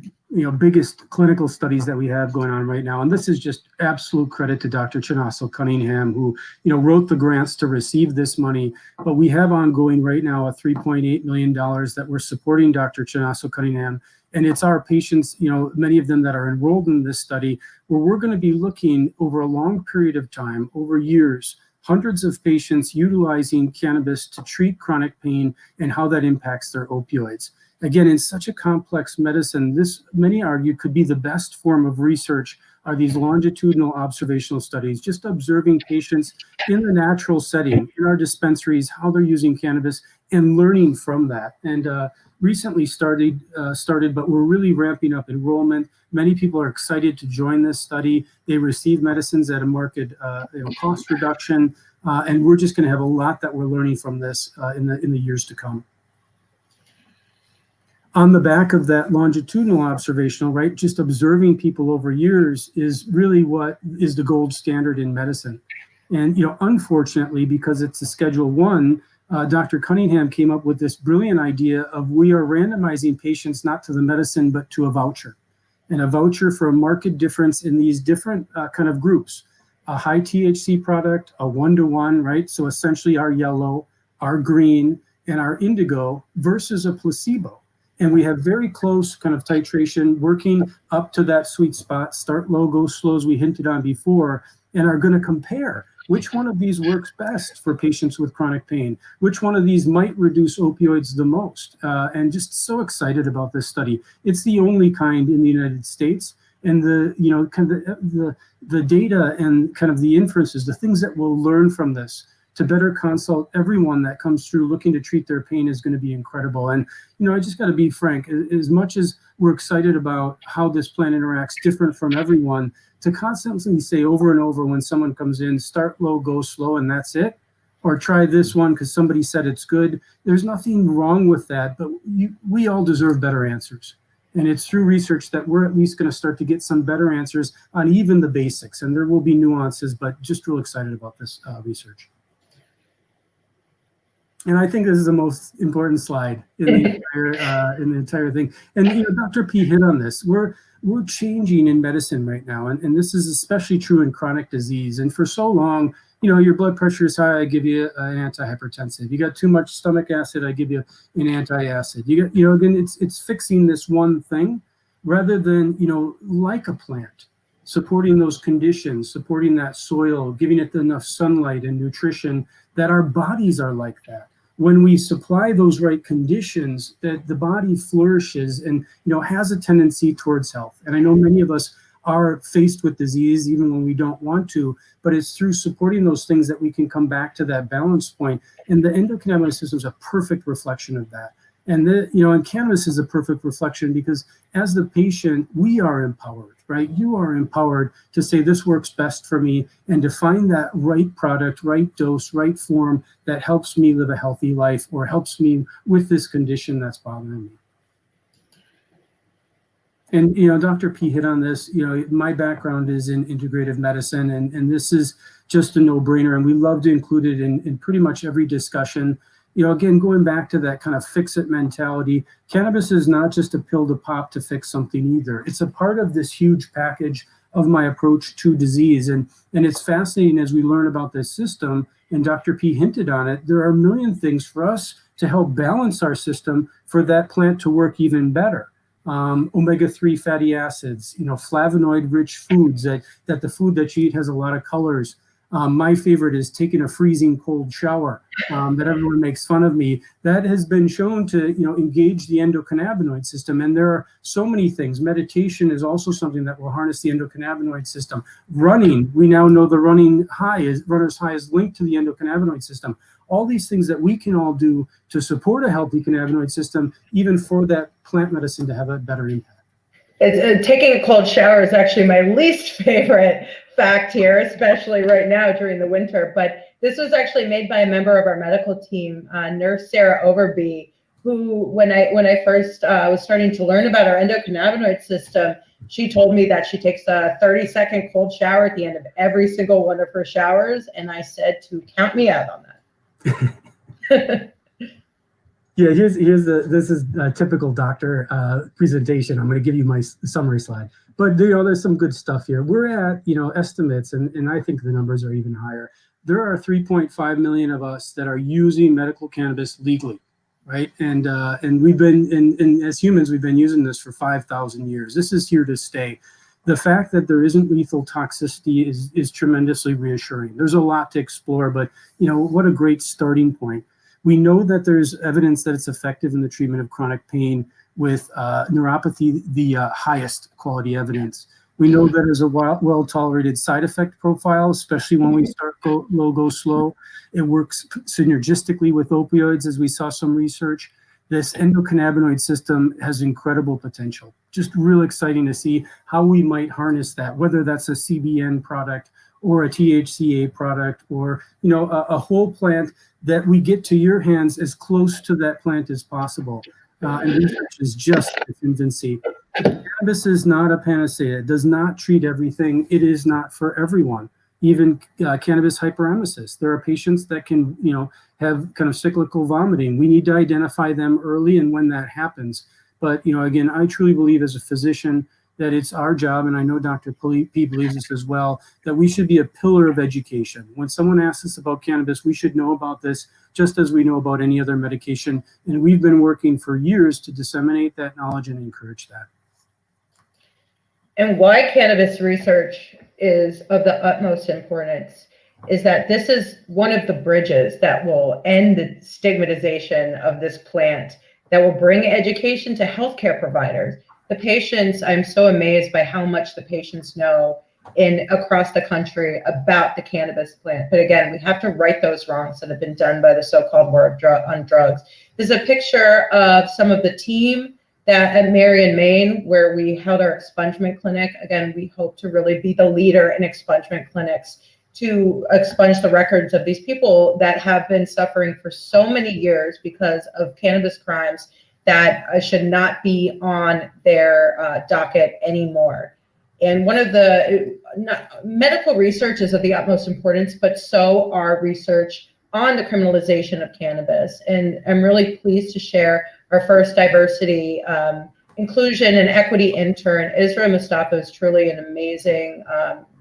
biggest clinical studies that we have going on right now. And this is just absolute credit to Dr. Chinaso Cunningham, who, wrote the grants to receive this money. But we have ongoing right now a $3.8 million that we're supporting Dr. Chinaso Cunningham. And it's our patients, many of them that are enrolled in this study, where we're going to be looking over a long period of time, over years, hundreds of patients utilizing cannabis to treat chronic pain and how that impacts their opioids. Again, in such a complex medicine, this, many argue, could be the best form of research, are these longitudinal observational studies, just observing patients in the natural setting, in our dispensaries, how they're using cannabis, and learning from that. And recently started, but we're really ramping up enrollment. Many people are excited to join this study. They receive medicines at a market cost reduction, and we're just going to have a lot that we're learning from this in the years to come. On the back of that longitudinal observational, right, just observing people over years is really what is the gold standard in medicine. And, unfortunately, because it's a Schedule 1, Dr. Cunningham came up with this brilliant idea of we are randomizing patients not to the medicine, but to a voucher. And a voucher for a marked difference in these different kind of groups. A high THC product, a 1-to-1, right? So essentially our yellow, our green, and our indigo versus a placebo. And we have very close kind of titration working up to that sweet spot, start low, go slow, as we hinted on before, and are going to compare which one of these works best for patients with chronic pain, which one of these might reduce opioids the most, and just so excited about this study. It's the only kind in the United States, and the data and kind of the inferences, the things that we'll learn from this to better consult everyone that comes through looking to treat their pain is going to be incredible. And, I just got to be frank, as much as we're excited about how this plant interacts different from everyone, to constantly say over and over when someone comes in, start low, go slow, and that's it, or try this one because somebody said it's good. There's nothing wrong with that, but we all deserve better answers. And it's through research that we're at least going to start to get some better answers on even the basics. And there will be nuances, but just real excited about this research. And I think this is the most important slide in the entire thing. And Dr. P hit on this. We're changing in medicine right now, and this is especially true in chronic disease. And for so long, your blood pressure is high, I give you an antihypertensive. You got too much stomach acid, I give you an anti-acid. You got, again, it's fixing this one thing rather than, like a plant, supporting those conditions, supporting that soil, giving it enough sunlight and nutrition, that our bodies are like that. When we supply those right conditions, that the body flourishes and has a tendency towards health. And I know many of us are faced with disease even when we don't want to, but it's through supporting those things that we can come back to that balance point. And the endocannabinoid system is a perfect reflection of that. And and cannabis is a perfect reflection because as the patient, we are empowered, right? You are empowered to say this works best for me and to find that right product, right dose, right form that helps me live a healthy life or helps me with this condition that's bothering me. And, Dr. P hit on this, my background is in integrative medicine, and this is just a no-brainer, and we love to include it in pretty much every discussion. Again, going back to that kind of fix-it mentality, cannabis is not just a pill to pop to fix something either. It's a part of this huge package of my approach to disease. And it's fascinating as we learn about this system, and Dr. P hinted on it, there are a million things for us to help balance our system for that plant to work even better. Omega-3 fatty acids, flavonoid-rich foods, that the food that you eat has a lot of colors. My favorite is taking a freezing cold shower that everyone makes fun of me. That has been shown to engage the endocannabinoid system. And there are so many things. Meditation is also something that will harness the endocannabinoid system. Running, we now know the runner's high is linked to the endocannabinoid system. All these things that we can all do to support a healthy cannabinoid system, even for that plant medicine to have a better impact. Taking a cold shower is actually my least favorite fact here, especially right now during the winter. But this was actually made by a member of our medical team, Nurse Sarah Overby, who, when I first was starting to learn about our endocannabinoid system, she told me that she takes a 30-second cold shower at the end of every single one of her showers, and I said to count me out on that. Yeah, this is a typical doctor presentation. I'm going to give you my summary slide, but there's some good stuff here. We're at estimates, and I think the numbers are even higher. There are 3.5 million of us that are using medical cannabis legally, right? And we've been as humans, we've been using this for 5,000 years. This is here to stay. The fact that there isn't lethal toxicity is tremendously reassuring. There's a lot to explore, but what a great starting point. We know that there's evidence that it's effective in the treatment of chronic pain with neuropathy, the highest quality evidence. We know that there's a well-tolerated side effect profile, especially when we start low, go slow. It works synergistically with opioids, as we saw some research. this endocannabinoid system has incredible potential. Just real exciting to see how we might harness that, whether that's a CBN product or a THCA product, or a whole plant that we get to your hands as close to that plant as possible. And research is just in its infancy. Cannabis is not a panacea. It does not treat everything. It is not for everyone. Even cannabis hyperemesis. There are patients that can, have kind of cyclical vomiting. We need to identify them early and when that happens. But, again, I truly believe as a physician that it's our job, and I know Dr. P believes this as well, that we should be a pillar of education. When someone asks us about cannabis, we should know about this just as we know about any other medication. And we've been working for years to disseminate that knowledge and encourage that. And why cannabis research is of the utmost importance is that this is one of the bridges that will end the stigmatization of this plant, that will bring education to healthcare providers. The patients, I'm so amazed by how much the patients know across the country about the cannabis plant. But again, we have to right those wrongs that have been done by the so-called war on drugs. There's a picture of some of the team at Marion, Maine, where we held our expungement clinic. Again, we hope to really be the leader in expungement clinics to expunge the records of these people that have been suffering for so many years because of cannabis crimes that should not be on their docket anymore. And one of the medical research is of the utmost importance, but so are research on the criminalization of cannabis. And I'm really pleased to share our first diversity, inclusion, and equity intern. Isra Mustafa is truly an amazing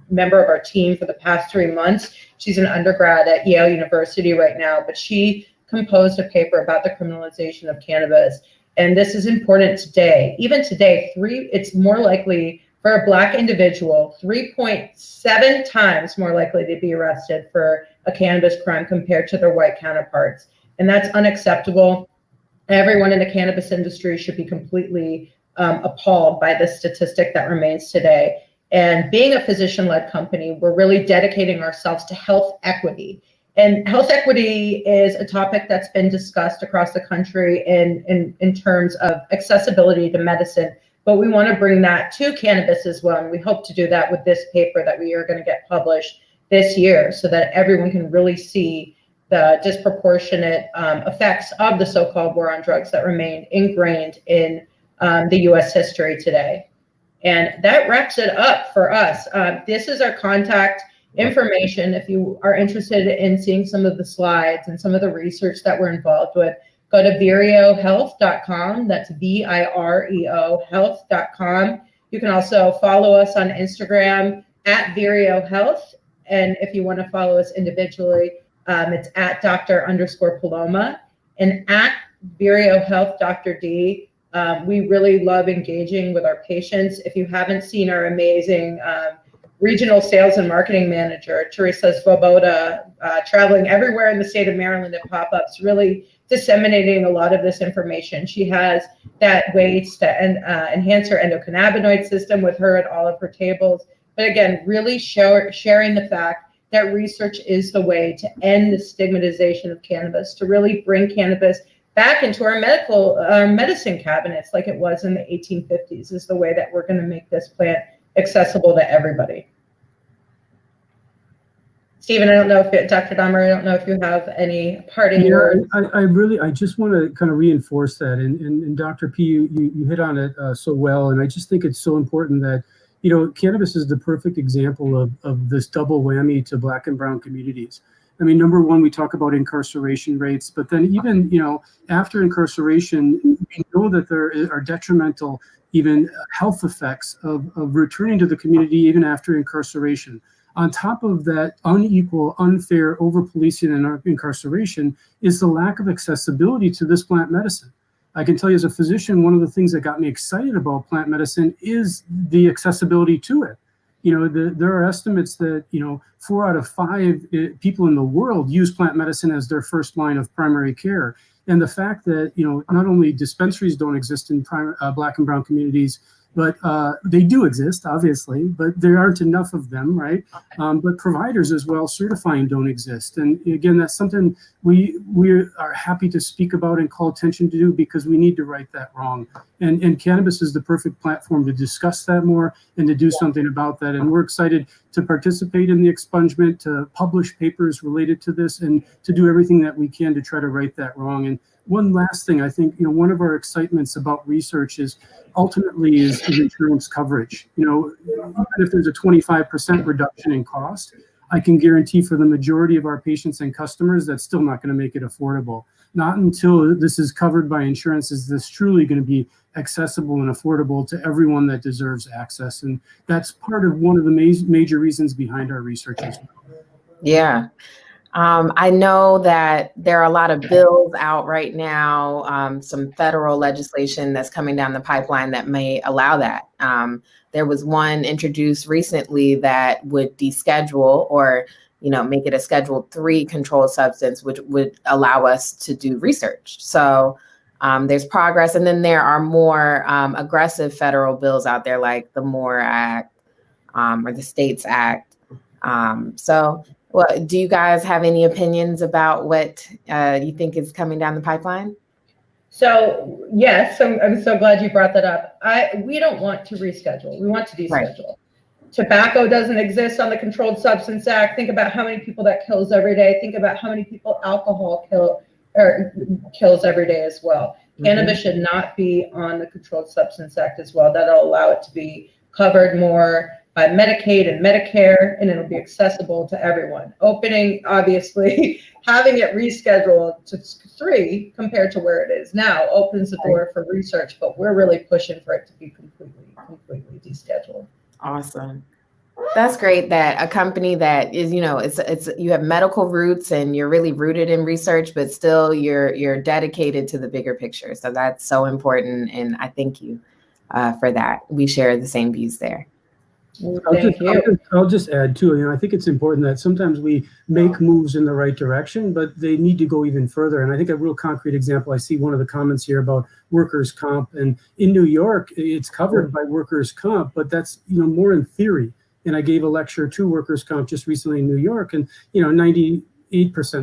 member of our team for the past 3 months. She's an undergrad at Yale University right now, but she composed a paper about the criminalization of cannabis. And this is important today. Even today, it's more likely for a Black individual, 3.7 times more likely to be arrested for a cannabis crime compared to their white counterparts. And that's unacceptable. Everyone in the cannabis industry should be completely appalled by this statistic that remains today. And being a physician-led company, we're really dedicating ourselves to health equity. And health equity is a topic that's been discussed across the country in terms of accessibility to medicine, but we want to bring that to cannabis as well. And we hope to do that with this paper that we are going to get published this year so that everyone can really see the disproportionate effects of the so-called war on drugs that remain ingrained in the US history today. And that wraps it up for us. This is our contact information. If you are interested in seeing some of the slides and some of the research that we're involved with, go to vireohealth.com. That's VIREO health.com. You can also follow us on Instagram at Vireo Health. And if you want to follow us individually, it's at Dr_Paloma and at Vireo Health Dr. D. We really love engaging with our patients. If you haven't seen our amazing regional sales and marketing manager, Teresa Svoboda, traveling everywhere in the state of Maryland at pop-ups, really disseminating a lot of this information. She has that ways to enhance her endocannabinoid system with her at all of her tables. But again, really sharing the fact that research is the way to end the stigmatization of cannabis, to really bring cannabis back into our medicine cabinets like it was in the 1850s is the way that we're going to make this plant accessible to everybody. Stephen, I don't know if Dr. Dahmer, I don't know if you have any parting words. I just want to kind of reinforce that. And Dr. P, you hit on it so well. And I just think it's so important that, cannabis is the perfect example of this double whammy to Black and brown communities. I mean, number one, we talk about incarceration rates, but then even, after incarceration, we know that there are detrimental, even health effects of returning to the community even after incarceration. On top of that unequal, unfair over-policing and incarceration is the lack of accessibility to this plant medicine. I can tell you as a physician, one of the things that got me excited about plant medicine is the accessibility to it. There are estimates that, 4 out of 5 people in the world use plant medicine as their first line of primary care. And the fact that, not only dispensaries don't exist in Black and brown communities, but they do exist, obviously, but there aren't enough of them, right? But providers as well certifying don't exist. And again, that's something we are happy to speak about and call attention to do, because we need to right that wrong. And cannabis is the perfect platform to discuss that more and to do something about that. And we're excited to participate in the expungement, to publish papers related to this, and to do everything that we can to try to right that wrong. And one last thing, I think, one of our excitements about research is ultimately is insurance coverage. Even if there's a 25% reduction in cost, I can guarantee for the majority of our patients and customers, that's still not going to make it affordable. Not until this is covered by insurance is this truly going to be accessible and affordable to everyone that deserves access. And that's part of one of the major reasons behind our research as well. Yeah. I know that there are a lot of bills out right now, some federal legislation that's coming down the pipeline that may allow that. There was one introduced recently that would deschedule or, make it a Schedule 3 controlled substance, which would allow us to do research. So there's progress. And then there are more aggressive federal bills out there, like the MORE Act or the States Act. Well, do you guys have any opinions about what you think is coming down the pipeline? So yes, I'm so glad you brought that up. We don't want to reschedule. We want to deschedule. Right. Tobacco doesn't exist on the Controlled Substance Act. Think about how many people that kills every day. Think about how many people alcohol kills every day as well. Mm-hmm. Cannabis should not be on the Controlled Substance Act as well. That'll allow it to be covered more by Medicaid and Medicare, and it'll be accessible to everyone. Opening, obviously, having it rescheduled to 3 compared to where it is now opens the door for research, but we're really pushing for it to be completely descheduled. Awesome. That's great that a company that is, it's you have medical roots and you're really rooted in research, but still you're dedicated to the bigger picture. So that's so important, and I thank you for that. We share the same views there. I'll just add too, I think it's important that sometimes we make moves in the right direction, but they need to go even further. And I think a real concrete example, I see one of the comments here about workers' comp, and in New York, it's covered by workers' comp, but that's, more in theory. And I gave a lecture to workers' comp just recently in New York, and, 98%,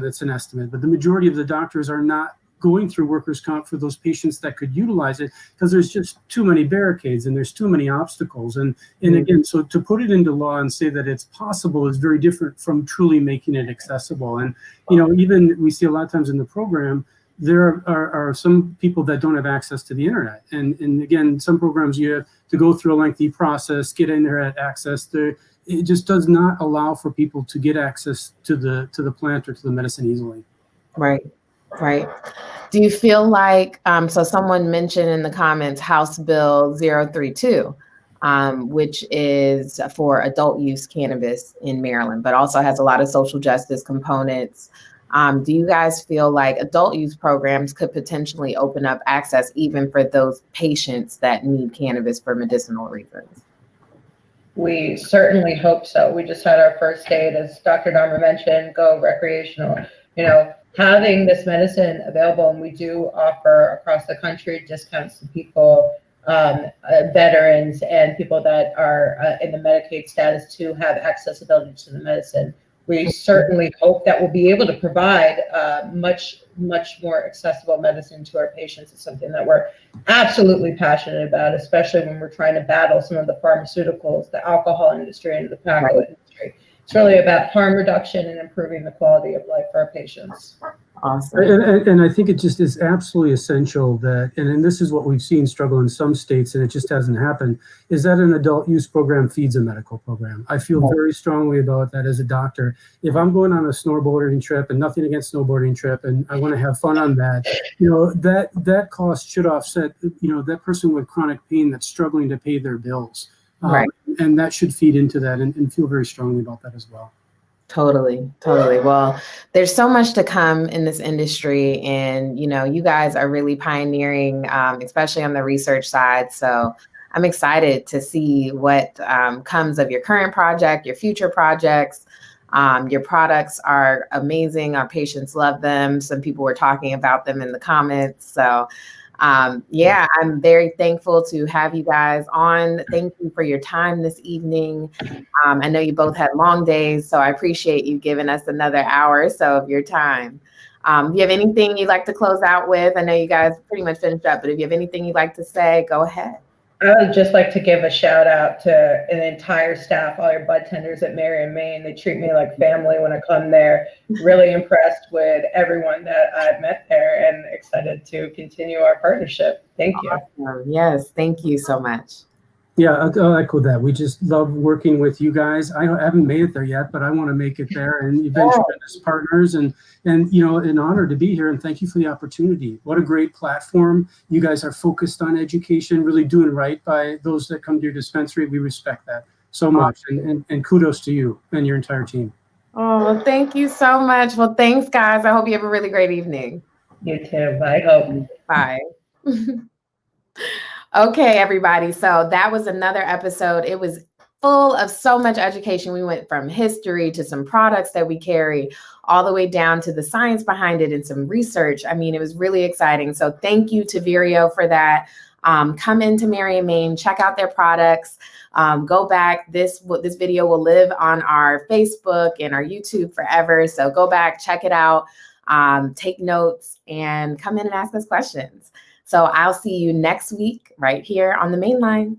that's an estimate, but the majority of the doctors are not going through workers' comp for those patients that could utilize it, because there's just too many barricades and there's too many obstacles. And again, so to put it into law and say that it's possible is very different from truly making it accessible. And, even we see a lot of times in the program, there are some people that don't have access to the internet. And again, some programs you have to go through a lengthy process, get internet access. It just does not allow for people to get access to the plant or to the medicine easily. Right. Do you feel like, so someone mentioned in the comments, House Bill 032, which is for adult use cannabis in Maryland, but also has a lot of social justice components. Do you guys feel like adult use programs could potentially open up access even for those patients that need cannabis for medicinal reasons? We certainly hope so. We just had our first date, as Dr. Dahmer mentioned, go recreational. Having this medicine available, and we do offer across the country discounts to people, veterans and people that are in the Medicaid status to have accessibility to the medicine. We certainly hope that we'll be able to provide much more accessible medicine to our patients. It's something that we're absolutely passionate about, especially when we're trying to battle some of the pharmaceuticals, the alcohol industry, and the tobacco industry. It's really about harm reduction and improving the quality of life for our patients. Awesome. And I think it just is absolutely essential that, and this is what we've seen struggle in some states, and it just hasn't happened, is that an adult use program feeds a medical program. I feel very strongly about that as a doctor. If I'm going on a snowboarding trip, and nothing against snowboarding trip, and I want to have fun on that, that cost should offset, that person with chronic pain that's struggling to pay their bills. Right. And that should feed into that, and feel very strongly about that as well. Totally. Well, there's so much to come in this industry, and, you guys are really pioneering, especially on the research side. So I'm excited to see what comes of your current project, your future projects. Your products are amazing. Our patients love them. Some people were talking about them in the comments. So Yeah, I'm very thankful to have you guys on. Thank you for your time this evening. I know you both had long days, so I appreciate you giving us another hour or so of your time. If you have anything you'd like to close out with, I know you guys pretty much finished up, but if you have anything you'd like to say, go ahead. I would just like to give a shout out to an entire staff, all your bud tenders at Marion, Maine. They treat me like family when I come there. Really impressed with everyone that I've met there and excited to continue our partnership. Thank you. Awesome. Yes, thank you so much. Yeah, I'll echo that. We just love working with you guys. I haven't made it there yet, but I want to make it there and eventually as partners. And an honor to be here. And thank you for the opportunity. What a great platform. You guys are focused on education, really doing right by those that come to your dispensary. We respect that so much. And kudos to you and your entire team. Oh, thank you so much. Well, thanks, guys. I hope you have a really great evening. You too. I hope. Bye. Okay, everybody. So that was another episode. It was full of so much education. We went from history to some products that we carry, all the way down to the science behind it and some research. I mean, it was really exciting. So thank you to Vireo for that. Come into Marion, Maine, check out their products. Go back. This video will live on our Facebook and our YouTube forever. So go back, check it out, take notes, and come in and ask us questions. So I'll see you next week right here on the Main Line.